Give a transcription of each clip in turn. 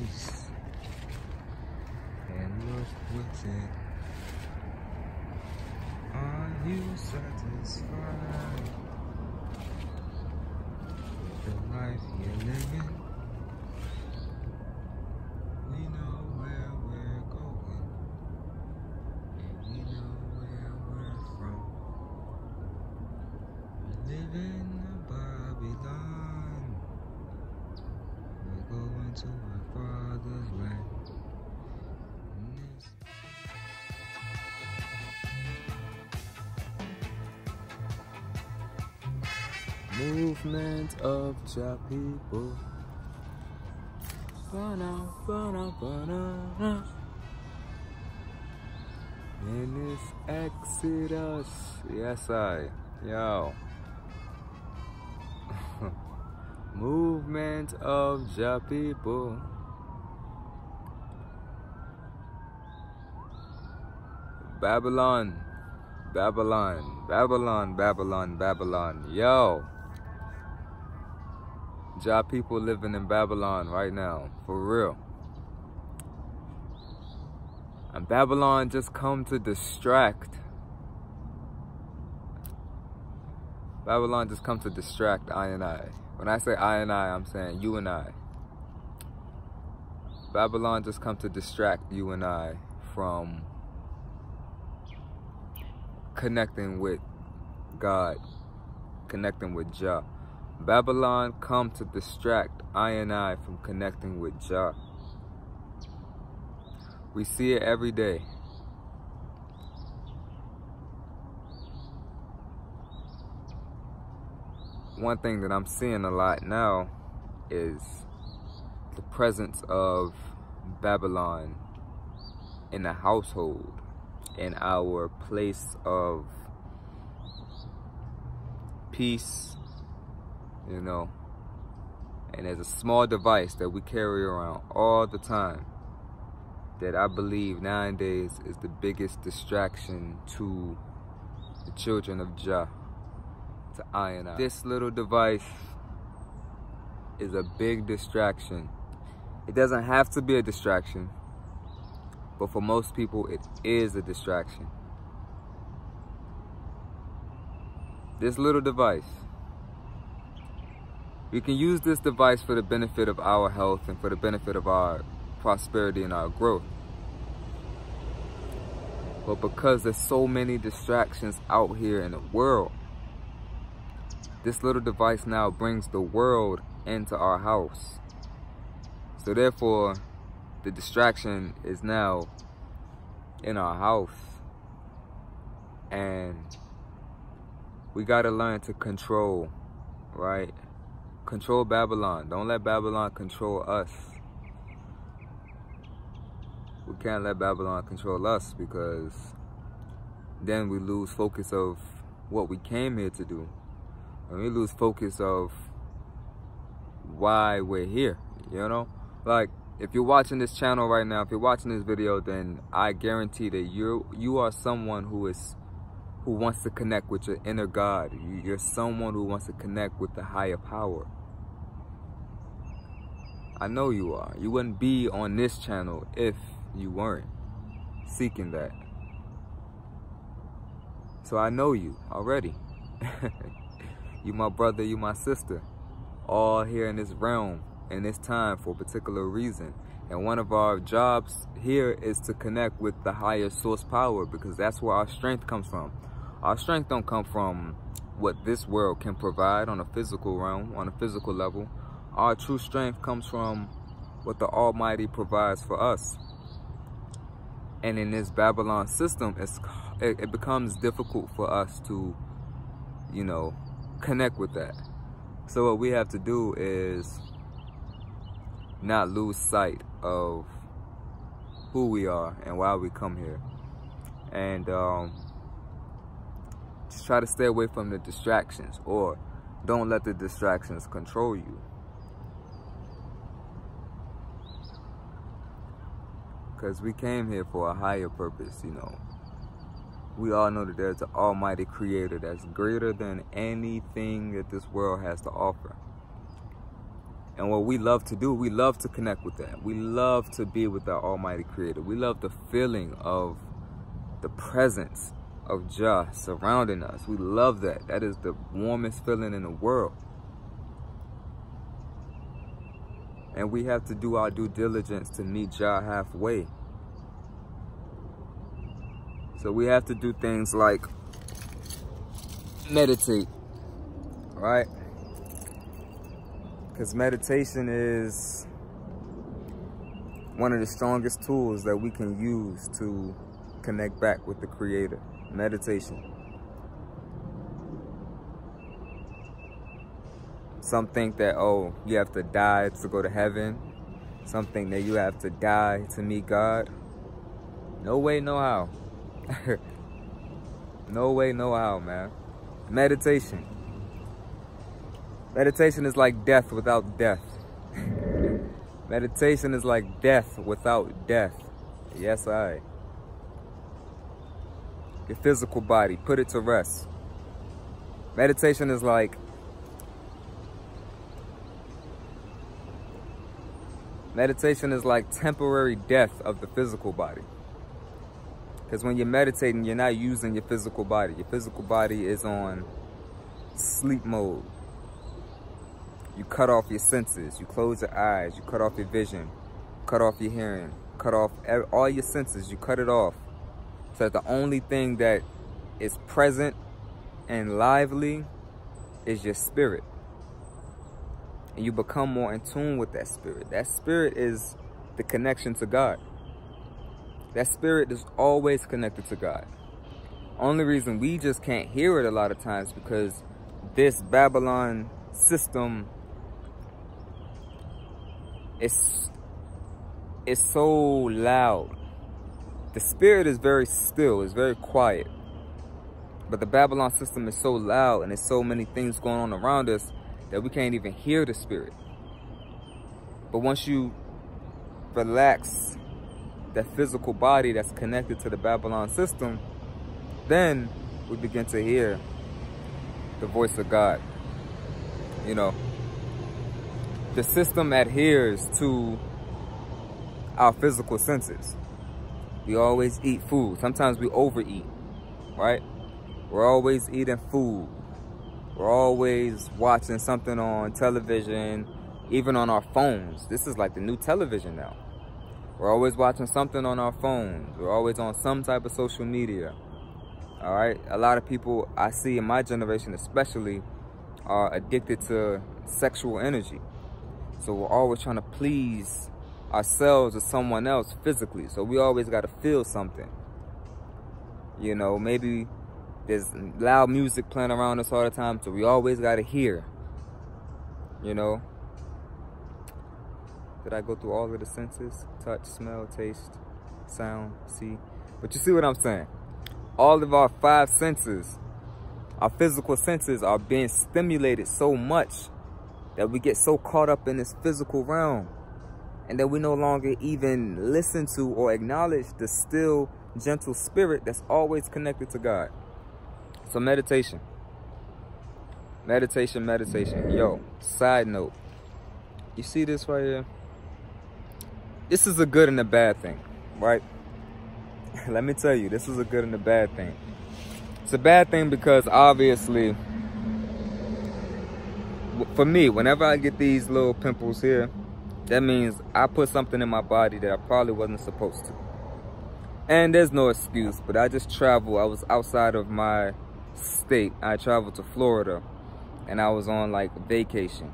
peace and look within. Are you satisfied with the life you're living? We know where we're going, and we know where we're from. We live in Babylon. We're going to our Father's land. Movement of Jah people. In this Exodus. Yes, yo. Movement of Jah people. Babylon. Babylon. Babylon. Babylon. Babylon. Yo. Jah people living in Babylon right now, for real. And Babylon just come to distract. Babylon just come to distract I and I. When I say I and I, I'm saying you and I. Babylon just come to distract you and I from connecting with God, connecting with Jah. Babylon come to distract I and I from connecting with Jah. We see it every day. One thing that I'm seeing a lot now is the presence of Babylon in the household, in our place of peace, you know. And there's a small device that we carry around all the time that I believe nowadays is the biggest distraction to the children of Jah, to I and I. This little device is a big distraction. It doesn't have to be a distraction, but for most people it is a distraction. This little device. We can use this device for the benefit of our health and for the benefit of our prosperity and our growth. But because there's so many distractions out here in the world, this little device now brings the world into our house. So therefore, the distraction is now in our house. And we gotta learn to control, right? Control Babylon. Don't let Babylon control us. We can't let Babylon control us, because then we lose focus of what we came here to do. And we lose focus of why we're here, you know? Like, if you're watching this channel right now, if you're watching this video, then I guarantee that you are someone who wants to connect with your inner God. You're someone who wants to connect with the higher power. I know you are. You wouldn't be on this channel if you weren't seeking that. So I know you already. You my brother, you my sister, all here in this realm, in this time for a particular reason. And one of our jobs here is to connect with the higher source power, because that's where our strength comes from. Our strength don't come from what this world can provide on a physical realm, on a physical level. Our true strength comes from what the Almighty provides for us. And in this Babylon system, it becomes difficult for us to, you know, connect with that. So what we have to do is not lose sight of who we are and why we come here. And just try to stay away from the distractions, or don't let the distractions control you. Because we came here for a higher purpose, you know. We all know that there's an almighty creator that's greater than anything that this world has to offer. And what we love to do, we love to connect with that. We love to be with our Almighty Creator. We love the feeling of the presence of Jah surrounding us. We love that. That is the warmest feeling in the world. And we have to do our due diligence to meet Jah halfway. So we have to do things like meditate, right? Because meditation is one of the strongest tools that we can use to connect back with the Creator. Meditation. Some think that, oh, you have to die to go to heaven. Some think that you have to die to meet God. No way, no how. No way, no how, man. Meditation. Meditation is like death without death. Meditation is like death without death. Yes, I. Your physical body, put it to rest. Meditation is like temporary death of the physical body. Because when you're meditating, you're not using your physical body. Your physical body is on sleep mode. You cut off your senses. You close your eyes. You cut off your vision. Cut off your hearing. Cut off all your senses. You cut it off. So that the only thing that is present and lively is your spirit. And you become more in tune with that spirit. That spirit is the connection to God. That spirit is always connected to God. Only reason we just can't hear it a lot of times because this Babylon system is so loud. The spirit is very still, it's very quiet. But the Babylon system is so loud and there's so many things going on around us that we can't even hear the spirit. But once you relax that physical body that's connected to the Babylon system, then we begin to hear the voice of God. You know, the system adheres to our physical senses. We always eat food. Sometimes we overeat, right? We're always eating food. We're always watching something on television, even on our phones. This is like the new television now. We're always watching something on our phones. We're always on some type of social media. All right? A lot of people I see in my generation especially are addicted to sexual energy. So we're always trying to please ourselves or someone else physically. So we always got to feel something. You know, maybe there's loud music playing around us all the time, so we always got to hear. You know? Did I go through all of the senses? Touch, smell, taste, sound, see. But you see what I'm saying? All of our five senses, our physical senses are being stimulated so much that we get so caught up in this physical realm and that we no longer even listen to or acknowledge the still, gentle spirit that's always connected to God. So meditation. Meditation, meditation. Yo, side note. You see this right here? This is a good and a bad thing, right? Let me tell you, this is a good and a bad thing. It's a bad thing because obviously, for me, whenever I get these little pimples here, that means I put something in my body that I probably wasn't supposed to. And there's no excuse, but I just traveled. I was outside of my state. I traveled to Florida and I was on like vacation.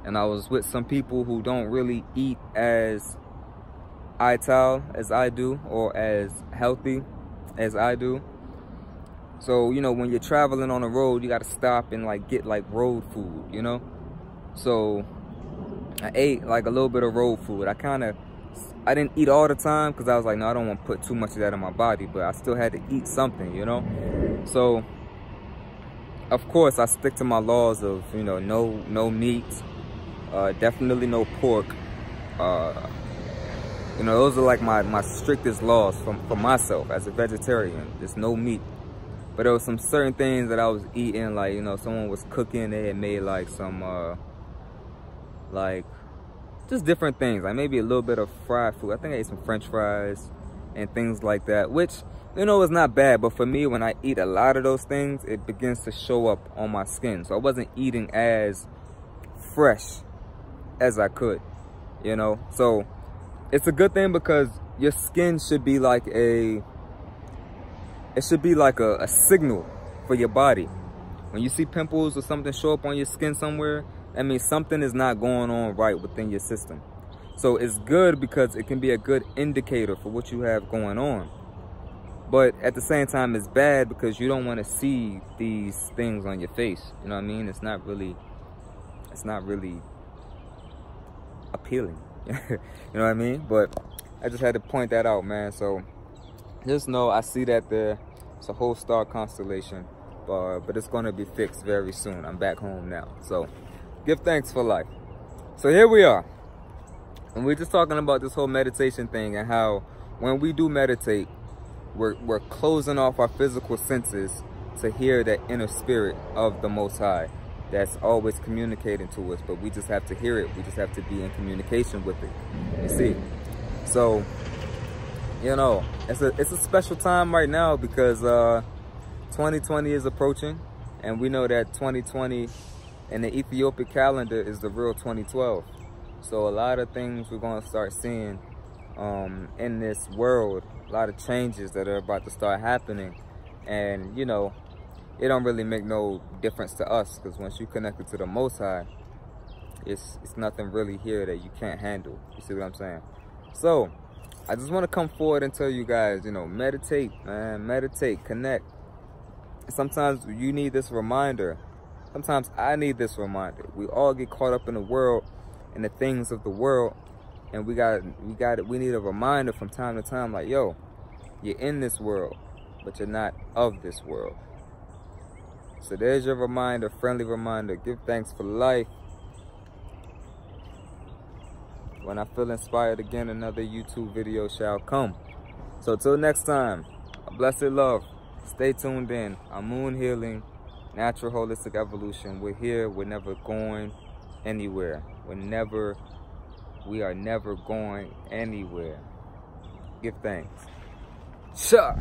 And I was with some people who don't really eat as vital as I do or as healthy as I do. So, you know, when you're traveling on the road, you got to stop and like get like road food, you know? So I ate like a little bit of road food. I didn't eat all the time because I was like, no, I don't want to put too much of that in my body, but I still had to eat something, you know? So, of course, I stick to my laws of, you know, no meat, definitely no pork. You know, those are like my strictest laws for myself as a vegetarian. There's no meat. But there was some certain things that I was eating, like, you know, someone was cooking, they had made like some, like just different things, like maybe a little bit of fried food. I think I ate some French fries and things like that, which, you know, is not bad. But for me, when I eat a lot of those things, it begins to show up on my skin. So I wasn't eating as fresh as I could, you know. So it's a good thing, because your skin should be like a signal for your body. When you see pimples or something show up on your skin somewhere, that means something is not going on right within your system. So it's good because it can be a good indicator for what you have going on. But at the same time, it's bad because you don't want to see these things on your face. You know what I mean? It's not really appealing. You know what I mean? But I just had to point that out, man. So just know I see that there. It's a whole star constellation, but it's going to be fixed very soon. I'm back home now. So give thanks for life. So here we are. And we're just talking about this whole meditation thing, and how when we do meditate, we're closing off our physical senses to hear that inner spirit of the Most High that's always communicating to us. But we just have to hear it. We just have to be in communication with it. You see? So, you know, it's a special time right now, because 2020 is approaching, and we know that 2020 in the Ethiopic calendar is the real 2012. So a lot of things we're going to start seeing in this world, a lot of changes that are about to start happening. And, you know, it don't really make no difference to us, because once you connected to the Most High, it's nothing really here that you can't handle. You see what I'm saying? So I just want to come forward and tell you guys, you know, meditate, man, meditate, connect. Sometimes you need this reminder. Sometimes I need this reminder. We all get caught up in the world and the things of the world, and we need a reminder from time to time, like, yo, you're in this world, but you're not of this world. So there's your reminder, friendly reminder. Give thanks for life. When I feel inspired again, another YouTube video shall come. So till next time, a blessed love. Stay tuned in. I'm Moon Healing, Natural Holistic Evolution. We're here. We're never going anywhere. We are never going anywhere. Give thanks. Cha!